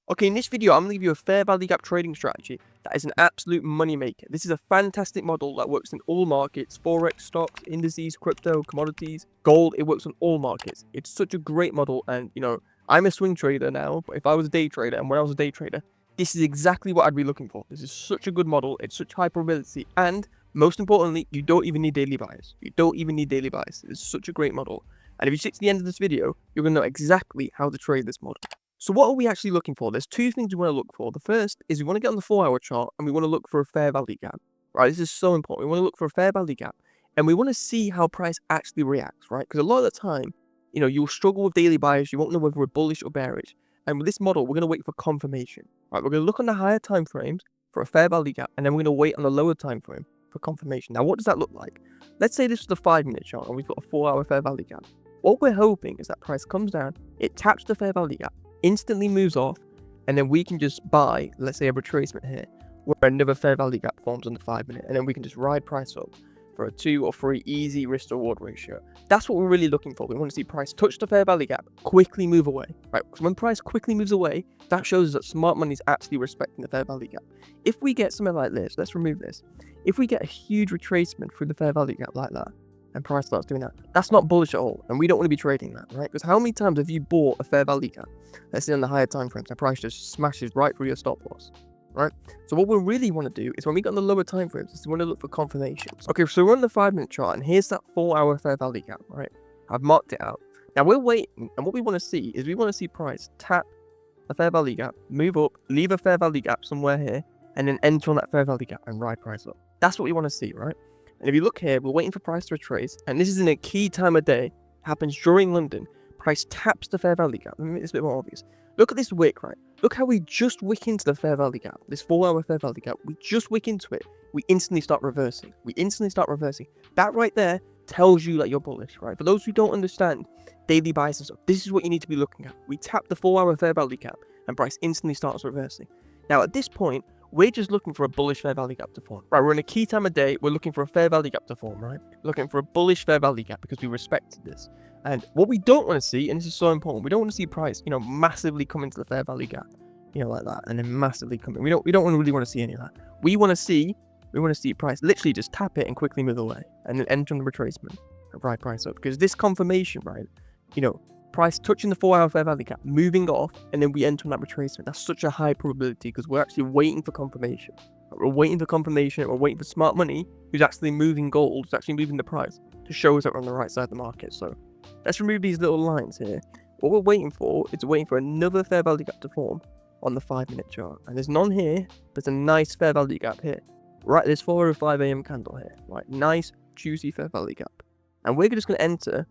Okay, in this video, I'm going to give you a fair value gap trading strategy that is an absolute money maker. This is a fantastic model that works in all markets: forex, stocks, indices, crypto, commodities, gold. It works on all markets. It's such a great model, and I'm a swing trader now, but if I was a day trader, and when I was a day trader, this is exactly what I'd be looking for. This is such a good model. It's such high probability, and most importantly, you don't even need daily buys. You don't even need daily buys. It's such a great model. And if you stick to the end of this video, you're going to know exactly how to trade this model. So what are we actually looking for? There's two things we want to look for. The first is we want to get on the 4-hour chart and we want to look for a fair value gap, right? This is so important. We want to look for a fair value gap and we want to see how price actually reacts, right? Because a lot of the time, you'll struggle with daily buys. You won't know whether we're bullish or bearish. And with this model, we're going to wait for confirmation, right? We're going to look on the higher time frames for a fair value gap, and then we're going to wait on the lower time frame for confirmation. Now, what does that look like? Let's say this is the 5-minute chart and we've got a 4-hour fair value gap. What we're hoping is that price comes down, it taps the fair value gap, instantly moves off, and then we can just buy, let's say, a retracement here where another fair value gap forms on the 5-minute, and then we can just ride price up for a 2 or 3 easy risk to reward ratio. That's what we're really looking for. We want to see price touch the fair value gap, quickly move away, right? Because when price quickly moves away, that shows us that smart money is actually respecting the fair value gap. If we get something like this, let's remove this. If we get a huge retracement through the fair value gap like that, and price starts doing that, that's not bullish at all, and we don't want to be trading that, right? Because how many times have you bought a fair value gap, let's say on the higher time frames, and price just smashes right through your stop loss, right? So what we really want to do is when we get on the lower time frames, is we want to look for confirmations. Okay, so we're on the 5-minute chart, and here's that 4-hour fair value gap, right? I've marked it out. Now we're waiting, and what we want to see is we want to see price tap a fair value gap, move up, leave a fair value gap somewhere here, and then enter on that fair value gap and ride price up. That's what we want to see, right? And if you look here, we're waiting for price to retrace, and this is in a key time of day, happens during London. Price taps the fair value gap. Let me make this a bit more obvious. Look at this wick, right? Look how we just wick into the fair value gap, this 4-hour fair value gap. We just wick into it. We instantly start reversing. That right there tells you that you're bullish, right? For those who don't understand daily buys and stuff, this is what you need to be looking at. We tap the 4-hour fair value gap, and price instantly starts reversing. Now, at this point, we're just looking for a bullish fair value gap to form. Right, we're in a key time of day. We're looking for a fair value gap to form, right? Looking for a bullish fair value gap because we respected this. And what we don't want to see, and this is so important, we don't want to see price, massively come into the fair value gap, like that, and then massively come in. We don't really want to see any of that. We want to see price literally just tap it and quickly move away, and then enter on the retracement and ride price up. Because this confirmation, right, price touching the 4-hour fair value gap, moving off, and then we enter on that retracement. That's such a high probability because we're actually waiting for confirmation. We're waiting for confirmation. We're waiting for smart money, who's actually moving gold, who's actually moving the price to show us that we're on the right side of the market. So let's remove these little lines here. What we're waiting for is waiting for another fair value gap to form on the 5-minute chart. And there's none here. There's a nice fair value gap here. Right, this 4:05 a.m. candle here. Right, nice, juicy fair value gap. And we're just going to enter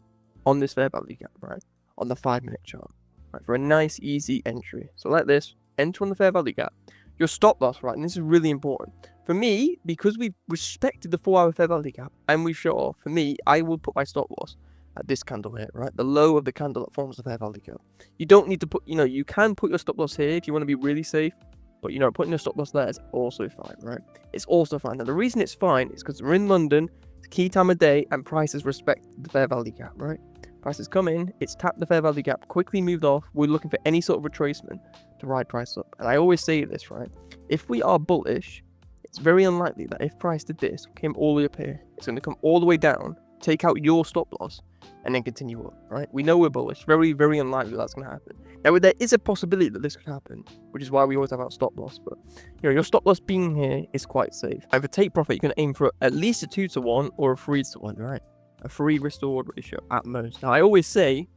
on this fair value gap, right? On the 5-minute chart, right, for a nice easy entry. So like this, enter on the fair value gap. Your stop loss, right, and this is really important. For me, because we've respected the 4-hour fair value gap and we've shut off, for me, I will put my stop loss at this candle here, right? The low of the candle that forms the fair value gap. You don't need to put, you can put your stop loss here if you want to be really safe, but putting your stop loss there is also fine, right? It's also fine. Now the reason it's fine is because we're in London, it's a key time of day, and prices respect the fair value gap, right? Price has come in, it's tapped the fair value gap, quickly moved off. We're looking for any sort of retracement to ride price up. And I always say this, right? If we are bullish, it's very unlikely that if price did this, came all the way up here, it's going to come all the way down, take out your stop loss, and then continue up, right? We know we're bullish. Very, very unlikely that's going to happen. Now, there is a possibility that this could happen, which is why we always have our stop loss. But, your stop loss being here is quite safe. And for take profit, you can aim for at least a 2-to-1 or a 3-to-1, right? A 3 risk to reward ratio at most. Now, I always say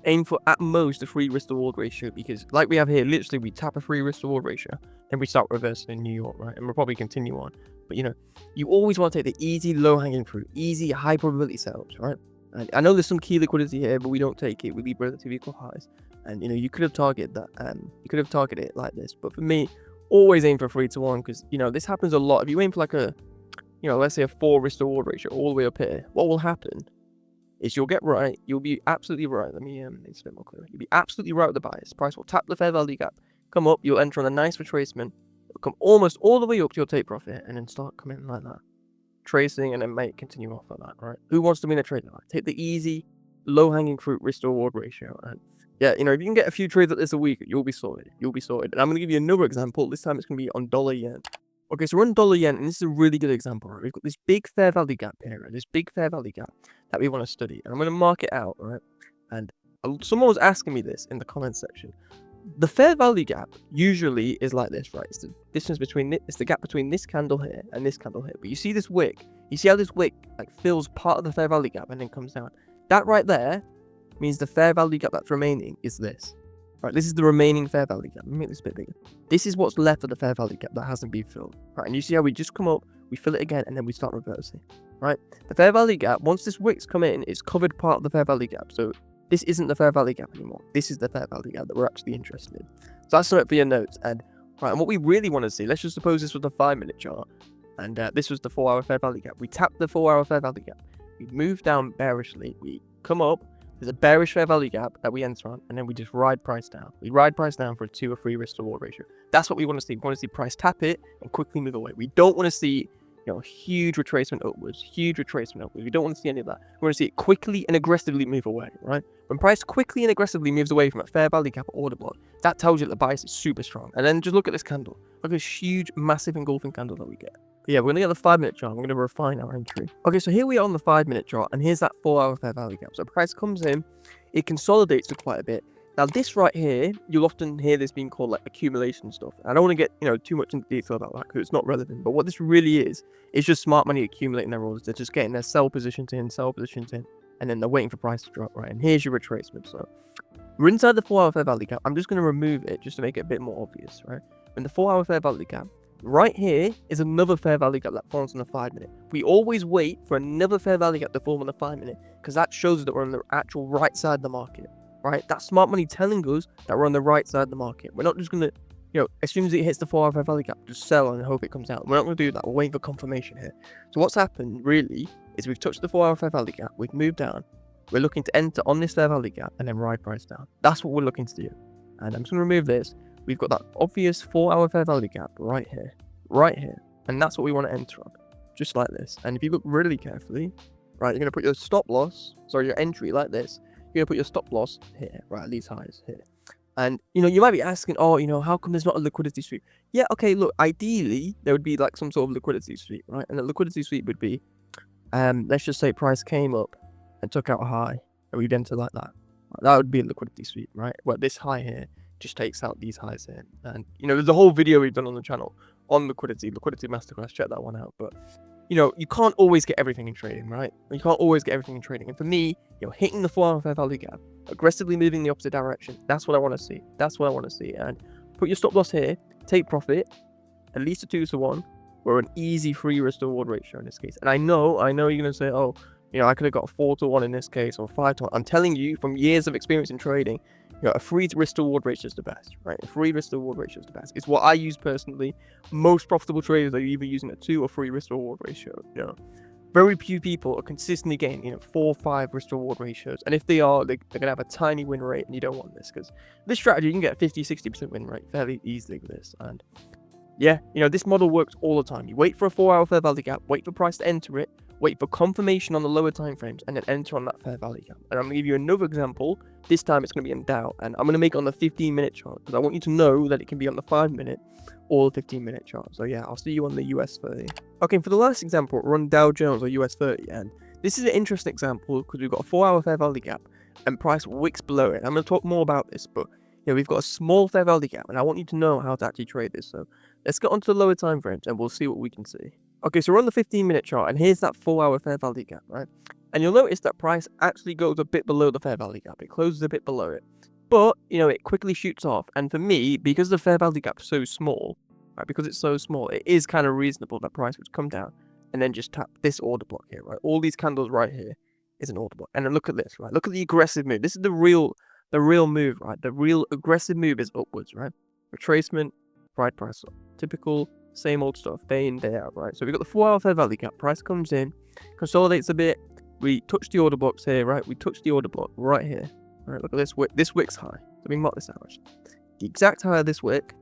aim for at most a 3 risk to reward ratio because, like we have here, literally we tap a 3 risk to reward ratio, then we start reversing in New York, right? And we'll probably continue on. But you always want to take the easy, low hanging fruit, easy, high probability setups, right? And I know there's some key liquidity here, but we don't take it. We leave relatively equal highs. And you could have targeted that. You could have targeted it like this. But for me, always aim for 3-to-1 because this happens a lot. If you aim for like a let's say a 4 risk to reward ratio all the way up here, what will happen is you'll get right. You'll be absolutely right. Let me make this a bit more clear. You'll be absolutely right with the bias. Price will tap the fair value gap, come up, you'll enter on a nice retracement, it'll come almost all the way up to your take profit, and then start coming like that. Tracing, and then might continue off like that, right? Who wants to be in a trade like that? Take the easy, low-hanging fruit risk to reward ratio, and Yeah, you know, if you can get a few trades like this a week, you'll be sorted. You'll be sorted. And I'm going to give you another example. This time it's going to be on dollar yen. Okay, so we're on dollar yen, and this is a really good example, right? We've got this big fair value gap here, right? This big fair value gap that we want to study. And I'm going to mark it out, right? And someone was asking me this in the comments section. The fair value gap usually is like this, right? It's the distance between it's the gap between this candle here and this candle here. But you see this wick? You see how this wick like fills part of the fair value gap and then comes down? That right there means the fair value gap that's remaining is this. Right, this is the remaining fair value gap. Let me make this a bit bigger. This is what's left of the fair value gap that hasn't been filled. Right, and you see how we just come up, we fill it again, and then we start reversing. Right, the fair value gap, once this wick's come in, it's covered part of the fair value gap. So this isn't the fair value gap anymore. This is the fair value gap that we're actually interested in. So that's something for your notes. And right, and what we really want to see, let's just suppose this was the 5-minute chart, and this was the 4-hour fair value gap. We tap the 4-hour fair value gap. We move down bearishly. We come up. There's a bearish fair value gap that we enter on, and then we just ride price down. We ride price down for a 2 or 3 risk to reward ratio. That's what we want to see. We want to see price tap it and quickly move away. We don't want to see, you know, huge retracement upwards, huge retracement upwards. We don't want to see any of that. We want to see it quickly and aggressively move away, right? When price quickly and aggressively moves away from a fair value gap or order block, that tells you that the bias is super strong. And then just look at this candle. Look at this huge, massive engulfing candle that we get. Yeah, we're going to get the 5-minute chart. We're going to refine our entry. Okay, so here we are on the 5-minute chart, and here's that 4-hour fair value gap. So price comes in, it consolidates to quite a bit. Now, this right here, you'll often hear this being called like accumulation stuff. I don't want to get, you know, too much into detail about that because it's not relevant. But what this really is just smart money accumulating their orders. They're just getting their sell positions in, and then they're waiting for price to drop, right? And here's your retracement. So we're inside the 4-hour fair value gap. I'm just going to remove it just to make it a bit more obvious, right? In the 4-hour fair value gap, right here is another fair value gap that forms on the 5-minute. We always wait for another fair value gap to form on the 5-minute because that shows that we're on the actual right side of the market, right? That's smart money telling us that we're on the right side of the market. We're not just going to, you know, as soon as it hits the 4-hour fair value gap, just sell and hope it comes out. We're not going to do that. We're waiting for confirmation here. So what's happened really is we've touched the 4-hour fair value gap. We've moved down. We're looking to enter on this fair value gap and then ride price down. That's what we're looking to do. And I'm just going to remove this. We've got that obvious 4-hour fair value gap right here. And that's what we want to enter on, just like this. And if you look really carefully, right, you're going to put your stop loss, sorry, your entry like this. You're going to put your stop loss here, right, at these highs here. And, you know, you might be asking, oh, you know, how come there's not a liquidity sweep? Yeah, okay, look, ideally, there would be like some sort of liquidity sweep, right? And the liquidity sweep would be, let's just say price came up and took out a high, and we'd enter like that. That would be a liquidity sweep, right? Well, this high here just takes out these highs here. And, you know, there's a whole video we've done on the channel on liquidity masterclass. Check that one out. But, you know, you can't always get everything in trading, right? You can't always get everything in trading. And for me, you know, hitting the 4-hour fair value gap, aggressively moving in the opposite direction, that's what I want to see. That's what I want to see. And put your stop loss here, take profit, at least a 2-to-1, or an easy free risk to reward ratio in this case. And I know you're going to say, oh, you know, I could have got a 4-to-1 in this case, or 5-to-1. I'm telling you from years of experience in trading, you know, a free risk to reward ratio is the best, right? A free risk to reward ratio is the best. It's what I use personally. Most profitable traders are either using a 2 or 3 risk to reward ratio. You know, very few people are consistently getting, you know, 4 or 5 risk to reward ratios. And if they are, they're going to have a tiny win rate, and you don't want this because this strategy, you can get a 50-60% win rate fairly easily with this. And yeah, you know, this model works all the time. You wait for a 4-hour fair value gap, wait for price to enter it, wait for confirmation on the lower time frames, and then enter on that fair value gap. And I'm going to give you another example. This time it's going to be in Dow, and I'm going to make it on the 15-minute chart because I want you to know that it can be on the 5-minute or the 15-minute chart. So yeah, I'll see you on the US30. Okay, for the last example, we're on Dow Jones or US30, and this is an interesting example because we've got a 4-hour fair value gap and price wicks below it. I'm going to talk more about this, but yeah, we've got a small fair value gap, and I want you to know how to actually trade this. So let's get onto the lower time frames, and we'll see what we can see. Okay, so we're on the 15-minute chart, and here's that 4-hour fair value gap, right? And you'll notice that price actually goes a bit below the fair value gap. It closes a bit below it. But, you know, it quickly shoots off. And for me, because the fair value gap is so small, right, because it's so small, it is kind of reasonable that price would come down and then just tap this order block here, right? All these candles right here is an order block. And then look at this, right? Look at the aggressive move. This is the real move, right? The real aggressive move is upwards, right? Retracement, ride price up. Typical, same old stuff, day in, day out, right? So we've got the 4-hour fair value gap. Price comes in, consolidates a bit. We touch the order blocks here, right? We touch the order block right here. All right, look at this wick. This wick's high. Let me mark this out, actually. The exact high of this wick.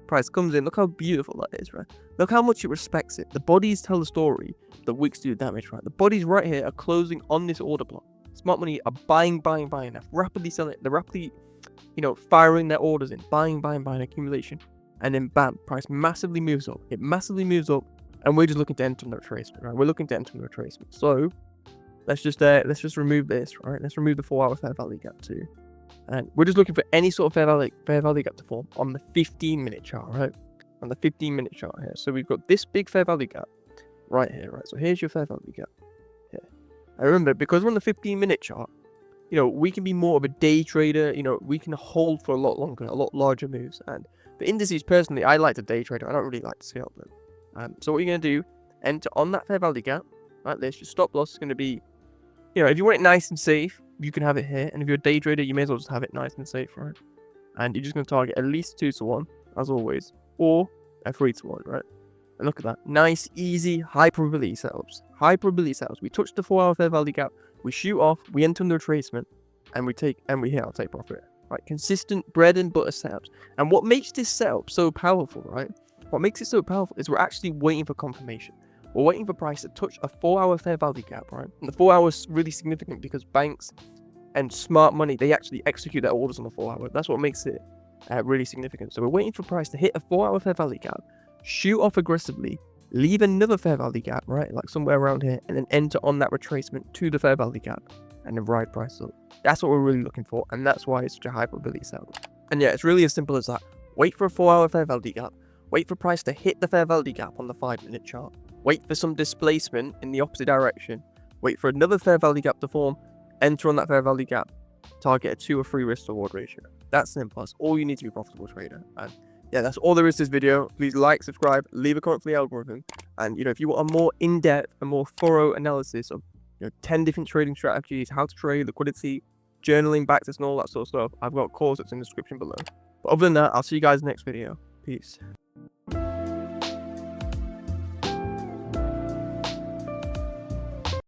Price comes in. Look how beautiful that is, right? Look how much it respects it. The bodies tell the story. The wicks do damage, right? The bodies right here are closing on this order block. Smart money are buying. They're rapidly selling it. They're rapidly firing their orders in, buying, accumulation, and then bam, price massively moves up. It massively moves up, and we're just looking to enter the retracement, right? We're looking to enter the retracement. So let's just remove this, right? Let's remove the 4-hour fair value gap too, and we're just looking for any sort of fair value gap to form on the 15-minute chart, right? On the 15-minute chart here. So we've got this big fair value gap right here, right? So here's your fair value gap here. I remember, because we're on the 15-minute chart, we can be more of a day trader. We can hold for a lot longer, a lot larger moves. And for indices, personally, I like to day trade. I don't really like to scalp them. So what you're going to do, enter on that fair value gap, like this. Your stop loss is going to be, if you want it nice and safe, you can have it here. And if you're a day trader, you may as well just have it nice and safe, right? And you're just going to target at least 2-to-1, as always, or a 3-to-1, right? And look at that. Nice, easy, high probability setups. High probability setups. We touch the 4-hour fair value gap, we shoot off, we enter the retracement, and we hit our take profit. Right? Consistent bread and butter setups. And what makes this setup so powerful, right? What makes it so powerful is we're actually waiting for confirmation. We're waiting for price to touch a 4-hour fair value gap, right? And the 4 hours is really significant because banks and smart money, they actually execute their orders on the 4 hour. That's what makes it really significant. So we're waiting for price to hit a 4-hour fair value gap, shoot off aggressively, leave another fair value gap, right? Like somewhere around here, and then enter on that retracement to the fair value gap and then ride price up. That's what we're really looking for, and that's why it's such a high probability setup. And yeah, it's really as simple as that. Wait for a 4-hour fair value gap, wait for price to hit the fair value gap on the 5-minute chart, wait for some displacement in the opposite direction, wait for another fair value gap to form, enter on that fair value gap, target a 2 or 3 risk to reward ratio. That's simple. That's all you need to be a profitable trader. And yeah, that's all there is to this video. Please like, subscribe, leave a comment for the algorithm. And if you want a more in-depth and more thorough analysis of 10 different trading strategies, how to trade, liquidity, journaling, backtest, and all that sort of stuff, I've got a course that's in the description below. But other than that, I'll see you guys in the next video. Peace.